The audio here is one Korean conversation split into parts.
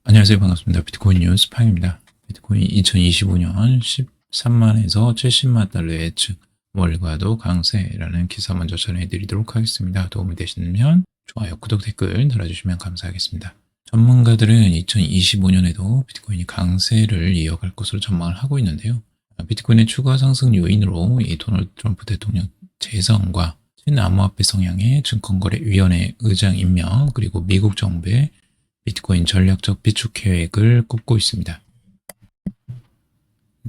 안녕하세요. 반갑습니다. 비트코인 뉴스 팡입니다. 비트코인 2025년 13만에서 70만 달러 예측 월가도 강세라는 기사 먼저 전해드리도록 하겠습니다. 도움이 되시면 좋아요, 구독, 댓글 달아주시면 감사하겠습니다. 전문가들은 2025년에도 비트코인이 강세를 이어갈 것으로 전망을 하고 있는데요. 비트코인의 추가 상승 요인으로 이 도널드 트럼프 대통령 재선과 친암호화폐 성향의 증권거래위원회 의장 임명, 그리고 미국 정부의 비트코인 전략적 비축 계획을 꼽고 있습니다.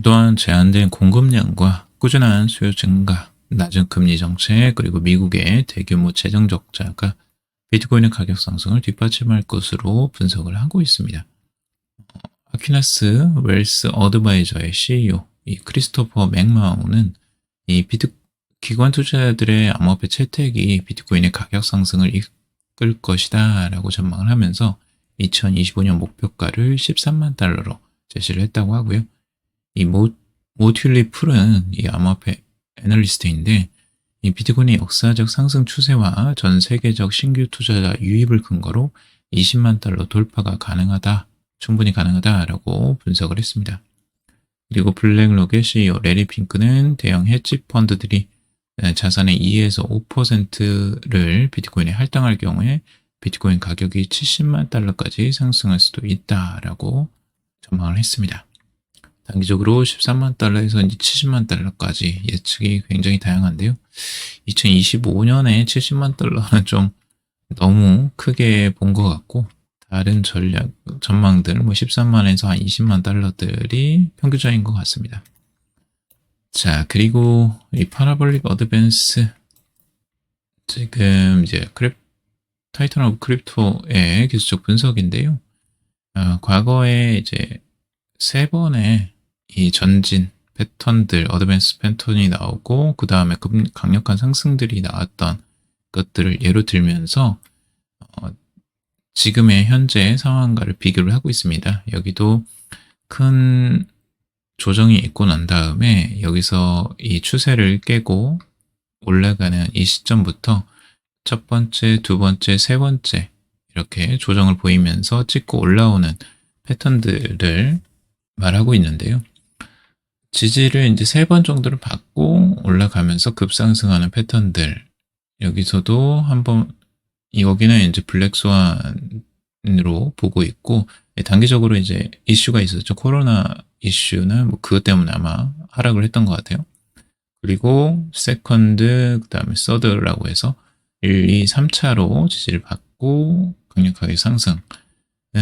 또한 제한된 공급량과 꾸준한 수요 증가, 낮은 금리 정책, 그리고 미국의 대규모 재정 적자가 비트코인의 가격 상승을 뒷받침할 것으로 분석을 하고 있습니다. 아퀴나스 웰스 어드바이저의 CEO 이 크리스토퍼 맥마우는 이 기관 투자자들의 암호화폐 채택이 비트코인의 가격 상승을 이끌 것이다 라고 전망을 하면서 2025년 목표가를 13만 달러로 제시를 했다고 하고요. 이 모튤리 풀은 이 암호화폐 애널리스트인데 이 비트코인의 역사적 상승 추세와 전 세계적 신규 투자자 유입을 근거로 20만 달러 돌파가 충분히 가능하다라고 분석을 했습니다. 그리고 블랙록의 CEO 레리 핑크는 대형 헤지 펀드들이 자산의 2에서 5%를 비트코인에 할당할 경우에 비트코인 가격이 70만 달러까지 상승할 수도 있다라고 전망을 했습니다. 단기적으로 13만 달러에서 70만 달러까지 예측이 굉장히 다양한데요. 2025년에 70만 달러는 좀 너무 크게 본 것 같고, 다른 전망들 13만에서 한 20만 달러들이 평균적인 것 같습니다. 자, 그리고 이 파라볼릭 어드밴스, 지금 이제 타이탄 오브 크립토의 기술적 분석인데요. 과거에 이제 3번의 이 전진 패턴들, 어드밴스 패턴이 나오고, 그 다음에 강력한 상승들이 나왔던 것들을 예로 들면서, 지금의 현재 상황과를 비교를 하고 있습니다. 여기도 큰 조정이 있고 난 다음에 여기서 이 추세를 깨고 올라가는 이 시점부터 첫 번째, 두 번째, 세 번째 이렇게 조정을 보이면서 찍고 올라오는 패턴들을 말하고 있는데요. 지지를 이제 3번 정도를 받고 올라가면서 급상승하는 패턴들, 여기서도 한번 여기는 이제 블랙스완으로 보고 있고, 단기적으로 이제 이슈가 있었죠. 코로나 이슈는 뭐 그것 때문에 아마 하락을 했던 것 같아요. 그리고 세컨드, 그 다음에 서드라고 해서 1, 2, 3차로 지지를 받고 강력하게 상승.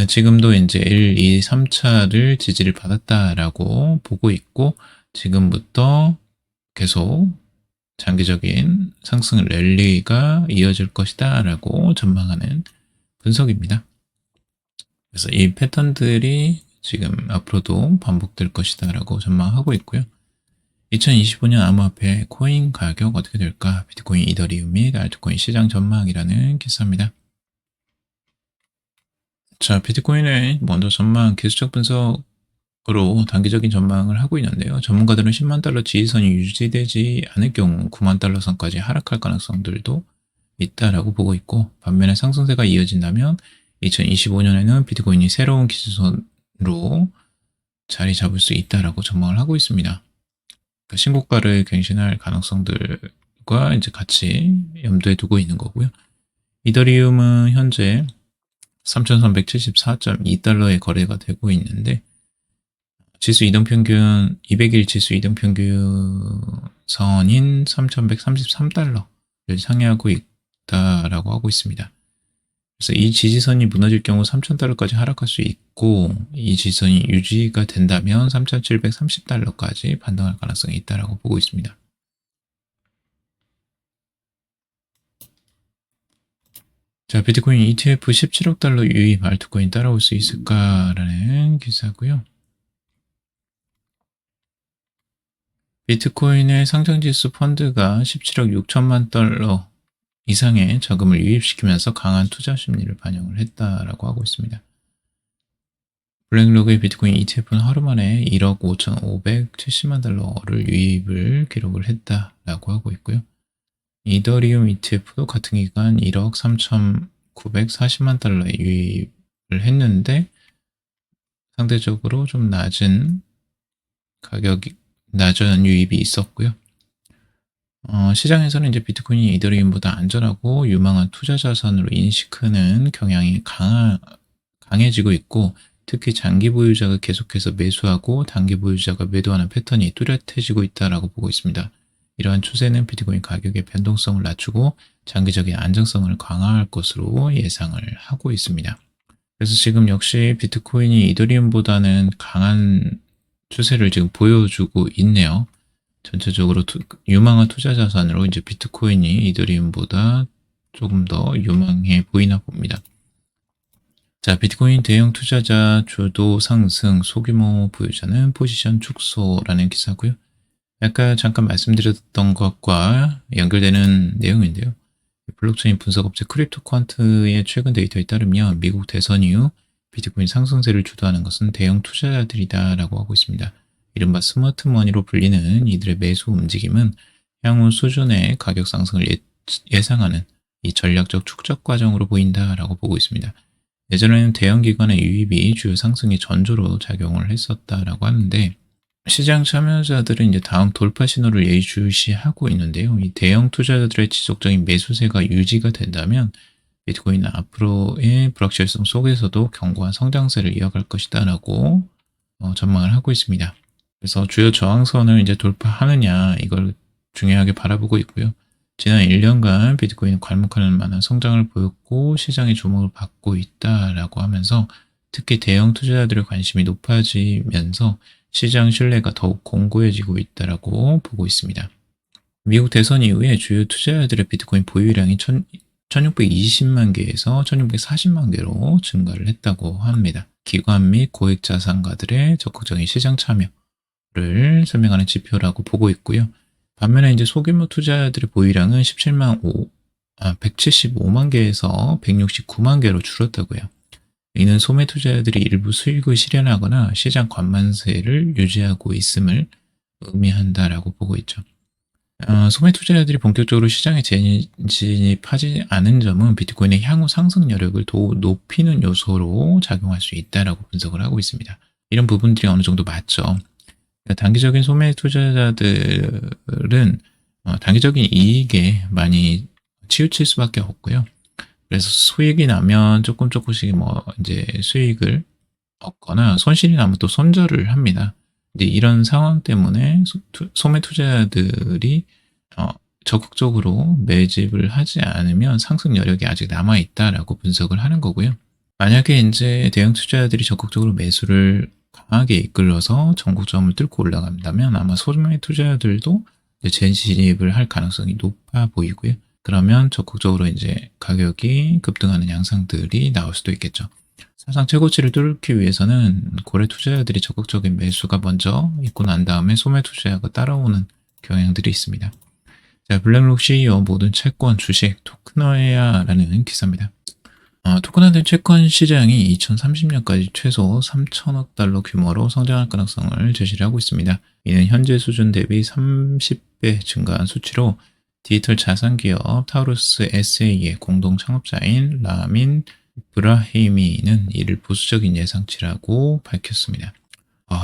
지금도 이제 1, 2, 3차를 지지를 받았다라고 보고 있고, 지금부터 계속 장기적인 상승 랠리가 이어질 것이다 라고 전망하는 분석입니다. 그래서 이 패턴들이 지금 앞으로도 반복될 것이다 라고 전망하고 있고요. 2025년 암호화폐 코인 가격 어떻게 될까? 비트코인, 이더리움 및 알트코인 시장 전망이라는 기사입니다. 자, 비트코인의 먼저 전망 기술적 분석 으로 단기적인 전망을 하고 있는데요. 전문가들은 10만 달러 지지선이 유지되지 않을 경우 9만 달러 선까지 하락할 가능성들도 있다라고 보고 있고, 반면에 상승세가 이어진다면 2025년에는 비트코인이 새로운 기준선으로 자리 잡을 수 있다라고 전망을 하고 있습니다. 그러니까 신고가를 갱신할 가능성들과 이제 같이 염두에 두고 있는 거고요. 이더리움은 현재 3,374.2달러에 거래가 되고 있는데, 지수 이동평균 200일 지수 이동평균 선인 3,133달러를 상회하고 있다라고 하고 있습니다. 그래서 이 지지선이 무너질 경우 3,000달러까지 하락할 수 있고, 이 지지선이 유지가 된다면 3,730달러까지 반등할 가능성이 있다라고 보고 있습니다. 자, 비트코인 ETF 17억 달러 유입 알트코인 따라올 수 있을까라는 기사고요. 비트코인의 상장지수 펀드가 17억 6천만 달러 이상의 자금을 유입시키면서 강한 투자 심리를 반영을 했다라고 하고 있습니다. 블랙록의 비트코인 ETF는 하루 만에 1억 5,570만 달러를 유입을 기록을 했다라고 하고 있고요. 이더리움 ETF도 같은 기간 1억 3,940만 달러의 유입을 했는데, 상대적으로 좀 낮은 유입이 있었고요. 시장에서는 이제 비트코인이 이더리움보다 안전하고 유망한 투자 자산으로 인식하는 경향이 강해지고 있고, 특히 장기 보유자가 계속해서 매수하고 단기 보유자가 매도하는 패턴이 뚜렷해지고 있다라고 보고 있습니다. 이러한 추세는 비트코인 가격의 변동성을 낮추고 장기적인 안정성을 강화할 것으로 예상을 하고 있습니다. 그래서 지금 역시 비트코인이 이더리움보다는 강한 추세를 지금 보여주고 있네요. 전체적으로 유망한 투자 자산으로 이제 비트코인이 이더리움보다 조금 더 유망해 보이나 봅니다. 자, 비트코인 대형 투자자 주도 상승, 소규모 보유자는 포지션 축소라는 기사고요. 아까 잠깐 말씀드렸던 것과 연결되는 내용인데요. 블록체인 분석업체 크립토퀀트의 최근 데이터에 따르면 미국 대선 이후 비트코인 상승세를 주도하는 것은 대형 투자자들이다라고 하고 있습니다. 이른바 스마트머니로 불리는 이들의 매수 움직임은 향후 수준의 가격 상승을 예상하는 이 전략적 축적 과정으로 보인다라고 보고 있습니다. 예전에는 대형 기관의 유입이 주요 상승의 전조로 작용을 했었다라고 하는데, 시장 참여자들은 이제 다음 돌파 신호를 예의주시하고 있는데요. 이 대형 투자자들의 지속적인 매수세가 유지가 된다면 비트코인은 앞으로의 불확실성 속에서도 견고한 성장세를 이어갈 것이다라고 전망을 하고 있습니다. 그래서 주요 저항선을 이제 돌파하느냐, 이걸 중요하게 바라보고 있고요. 지난 1년간 비트코인은 괄목할 만한 성장을 보였고 시장의 주목을 받고 있다라고 하면서, 특히 대형 투자자들의 관심이 높아지면서 시장 신뢰가 더욱 공고해지고 있다라고 보고 있습니다. 미국 대선 이후에 주요 투자자들의 비트코인 보유량이 1620만 개에서 1640만 개로 증가를 했다고 합니다. 기관 및 고액 자산가들의 적극적인 시장 참여를 설명하는 지표라고 보고 있고요. 반면에 이제 소규모 투자자들의 보유량은 175만 개에서 169만 개로 줄었다고요. 이는 소매 투자자들이 일부 수익을 실현하거나 시장 관만세를 유지하고 있음을 의미한다라고 보고 있죠. 소매 투자자들이 본격적으로 시장에 진입하지 않은 점은 비트코인의 향후 상승 여력을 더욱 높이는 요소로 작용할 수 있다라고 분석을 하고 있습니다. 이런 부분들이 어느 정도 맞죠. 단기적인 소매 투자자들은 단기적인 이익에 많이 치우칠 수밖에 없고요. 그래서 수익이 나면 조금씩 이제 수익을 얻거나 손실이 나면 또 손절을 합니다. 이제 이런 상황 때문에 소매 투자자들이 적극적으로 매집을 하지 않으면 상승 여력이 아직 남아 있다라고 분석을 하는 거고요. 만약에 이제 대형 투자자들이 적극적으로 매수를 강하게 이끌어서 전고점을 뚫고 올라간다면 아마 소매 투자자들도 재진입을 할 가능성이 높아 보이고요. 그러면 적극적으로 이제 가격이 급등하는 양상들이 나올 수도 있겠죠. 사상 최고치를 뚫기 위해서는 고래 투자자들이 적극적인 매수가 먼저 있고 난 다음에 소매 투자자가 따라오는 경향들이 있습니다. 자, 블랙록 CEO 모든 채권, 주식, 토큰화해야라는 기사입니다. 토큰화된 채권 시장이 2030년까지 최소 3천억 달러 규모로 성장할 가능성을 제시를 하고 있습니다. 이는 현재 수준 대비 30배 증가한 수치로 디지털 자산 기업 타우루스 SA의 공동 창업자인 라민 브라히미는 이를 보수적인 예상치라고 밝혔습니다.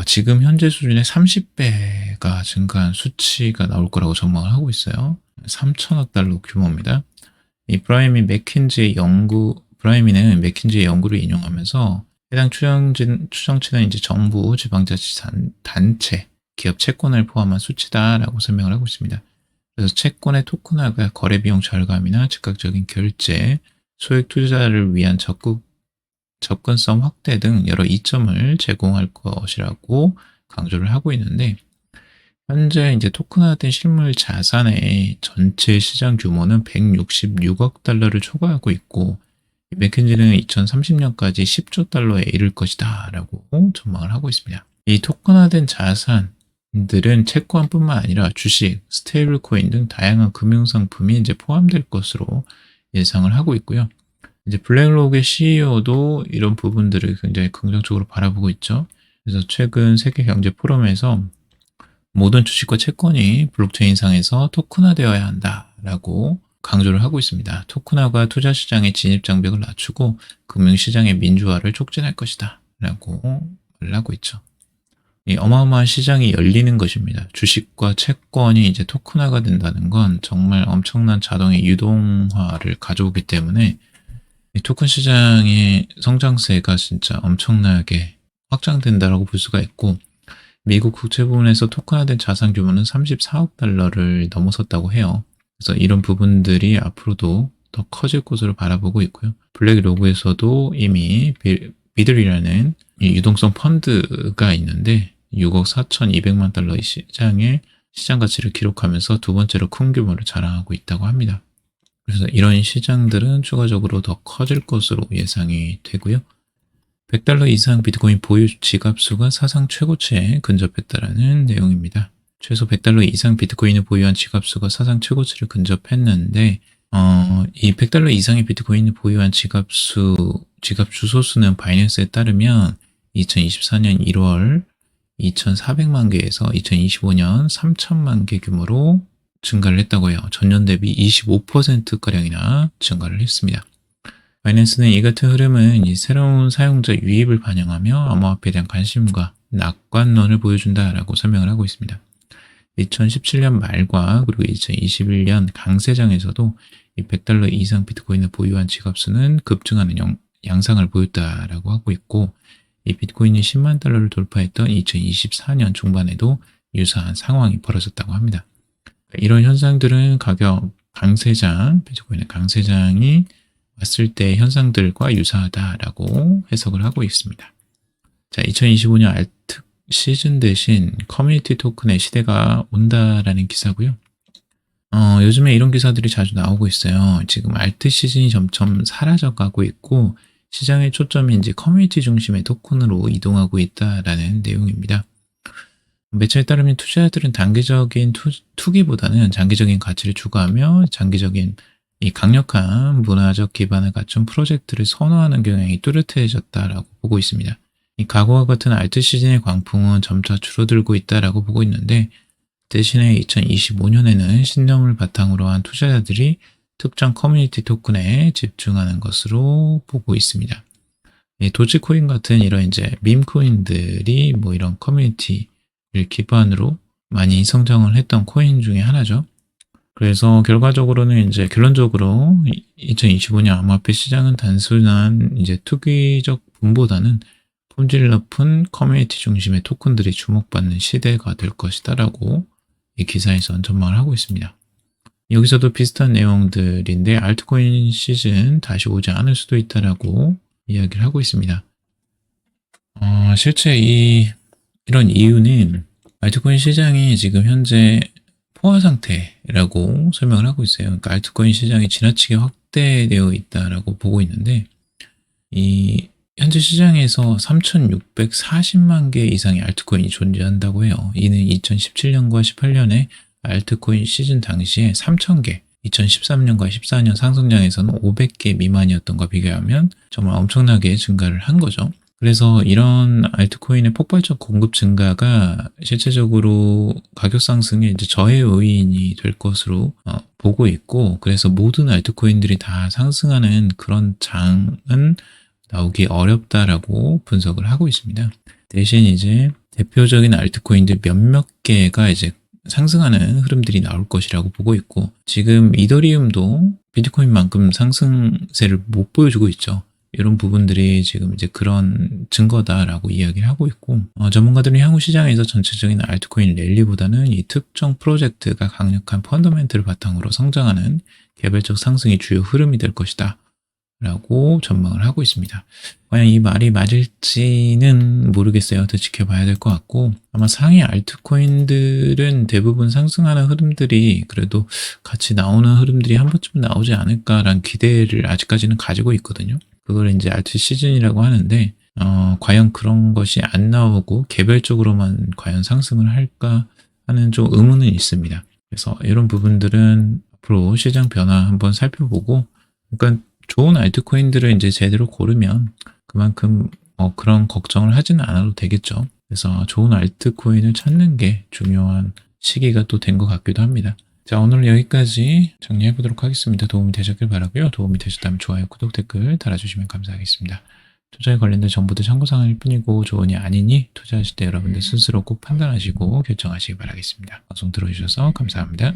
지금 현재 수준의 30배가 증가한 수치가 나올 거라고 전망을 하고 있어요. 3천억 달러 규모입니다. 이 브라히미는 맥킨지의 연구를 인용하면서 해당 추정치는 이제 정부, 지방자치단체, 기업 채권을 포함한 수치다라고 설명을 하고 있습니다. 그래서 채권의 토큰화가 거래 비용 절감이나 즉각적인 결제, 소액 투자를 위한 접근성 확대 등 여러 이점을 제공할 것이라고 강조를 하고 있는데, 현재 이제 토큰화된 실물 자산의 전체 시장 규모는 166억 달러를 초과하고 있고, 맥킨지는 2030년까지 10조 달러에 이를 것이다 라고 전망을 하고 있습니다. 이 토큰화된 자산들은 채권뿐만 아니라 주식, 스테이블 코인 등 다양한 금융상품이 이제 포함될 것으로 예상을 하고 있고요. 이제 블랙록의 CEO도 이런 부분들을 굉장히 긍정적으로 바라보고 있죠. 그래서 최근 세계 경제 포럼에서 모든 주식과 채권이 블록체인상에서 토큰화되어야 한다라고 강조를 하고 있습니다. 토큰화가 투자 시장의 진입 장벽을 낮추고 금융시장의 민주화를 촉진할 것이다 라고 하고 있죠. 이 어마어마한 시장이 열리는 것입니다. 주식과 채권이 이제 토큰화가 된다는 건 정말 엄청난 자동의 유동화를 가져오기 때문에 이 토큰 시장의 성장세가 진짜 엄청나게 확장된다라고 볼 수가 있고, 미국 국채 부문에서 토큰화된 자산 규모는 34억 달러를 넘어섰다고 해요. 그래서 이런 부분들이 앞으로도 더 커질 것으로 바라보고 있고요. 블랙로그에서도 이미 비들이라는 이 유동성 펀드가 있는데 6억 4,200만 달러의 시장 가치를 기록하면서 두 번째로 큰 규모를 자랑하고 있다고 합니다. 그래서 이런 시장들은 추가적으로 더 커질 것으로 예상이 되고요. 100달러 이상 비트코인 보유 지갑수가 사상 최고치에 근접했다라는 내용입니다. 최소 100달러 이상 비트코인을 보유한 지갑수가 사상 최고치를 근접했는데 이 100달러 이상의 비트코인을 보유한 지갑 주소 수는 바이낸스에 따르면 2024년 1월 2,400만 개에서 2025년 3,000만 개 규모로 증가를 했다고 해요. 전년 대비 25%가량이나 증가를 했습니다. 바이낸스는 이 같은 흐름은 이 새로운 사용자 유입을 반영하며 암호화폐에 대한 관심과 낙관론을 보여준다라고 설명을 하고 있습니다. 2017년 말과 그리고 2021년 강세장에서도 이 100달러 이상 비트코인을 보유한 지갑수는 급증하는 양상을 보였다라고 하고 있고, 이 비트코인이 10만 달러를 돌파했던 2024년 중반에도 유사한 상황이 벌어졌다고 합니다. 이런 현상들은 가격 강세장, 비트코인의 강세장이 왔을 때 현상들과 유사하다라고 해석을 하고 있습니다. 자, 2025년 알트 시즌 대신 커뮤니티 토큰의 시대가 온다라는 기사고요. 요즘에 이런 기사들이 자주 나오고 있어요. 지금 알트 시즌이 점점 사라져가고 있고 시장의 초점이 이제 커뮤니티 중심의 토큰으로 이동하고 있다라는 내용입니다. 매체에 따르면 투자자들은 단기적인 투기보다는 장기적인 가치를 추구하며 장기적인 이 강력한 문화적 기반을 갖춘 프로젝트를 선호하는 경향이 뚜렷해졌다라고 보고 있습니다. 이 과거와 같은 알트 시즌의 광풍은 점차 줄어들고 있다라고 보고 있는데, 대신에 2025년에는 신념을 바탕으로 한 투자자들이 특정 커뮤니티 토큰에 집중하는 것으로 보고 있습니다. 이 도지코인 같은 이런 이제 밈코인들이 뭐 이런 커뮤니티를 기반으로 많이 성장을 했던 코인 중에 하나죠. 그래서 결과적으로는 이제 결론적으로 2025년 암호화폐 시장은 단순한 이제 투기적 붐보다는 품질 높은 커뮤니티 중심의 토큰들이 주목받는 시대가 될 것이다라고 이 기사에선 전망을 하고 있습니다. 여기서도 비슷한 내용들인데 알트코인 시즌 다시 오지 않을 수도 있다라고 이야기를 하고 있습니다. 실제 이런 이유는 알트코인 시장이 지금 현재 포화 상태라고 설명을 하고 있어요. 그러니까 알트코인 시장이 지나치게 확대되어 있다라고 보고 있는데, 이 현재 시장에서 3,640만 개 이상의 알트코인이 존재한다고 해요. 이는 2017년과 18년에 알트코인 시즌 당시에 3,000개, 2013년과 14년 상승장에서는 500개 미만이었던 것과 비교하면 정말 엄청나게 증가를 한 거죠. 그래서 이런 알트코인의 폭발적 공급 증가가 실제적으로 가격 상승에 이제 저해 요인이 될 것으로 보고 있고, 그래서 모든 알트코인들이 다 상승하는 그런 장은 나오기 어렵다라고 분석을 하고 있습니다. 대신 이제 대표적인 알트코인들 몇몇 개가 이제 상승하는 흐름들이 나올 것이라고 보고 있고, 지금 이더리움도 비트코인만큼 상승세를 못 보여주고 있죠. 이런 부분들이 지금 이제 그런 증거다라고 이야기를 하고 있고, 전문가들은 향후 시장에서 전체적인 알트코인 랠리보다는 이 특정 프로젝트가 강력한 펀더멘트를 바탕으로 성장하는 개별적 상승이 주요 흐름이 될 것이다 라고 전망을 하고 있습니다. 과연 이 말이 맞을지는 모르겠어요. 더 지켜봐야 될 것 같고, 아마 상위 알트코인들은 대부분 상승하는 흐름들이 그래도 같이 나오는 흐름들이 한 번쯤 나오지 않을까라는 기대를 아직까지는 가지고 있거든요. 그걸 이제 알트 시즌이라고 하는데, 과연 그런 것이 안 나오고 개별적으로만 과연 상승을 할까 하는 좀 의문은 있습니다. 그래서 이런 부분들은 앞으로 시장 변화 한번 살펴보고, 그러니까 좋은 알트코인들을 이제 제대로 고르면 그만큼 그런 걱정을 하지는 않아도 되겠죠. 그래서 좋은 알트코인을 찾는 게 중요한 시기가 또 된 것 같기도 합니다. 자, 오늘 여기까지 정리해 보도록 하겠습니다. 도움이 되셨길 바라고요. 도움이 되셨다면 좋아요, 구독, 댓글 달아주시면 감사하겠습니다. 투자에 관련된 정보도 참고사항일 뿐이고 조언이 아니니 투자하실 때 여러분들 스스로 꼭 판단하시고 결정하시기 바라겠습니다. 방송 들어주셔서 감사합니다.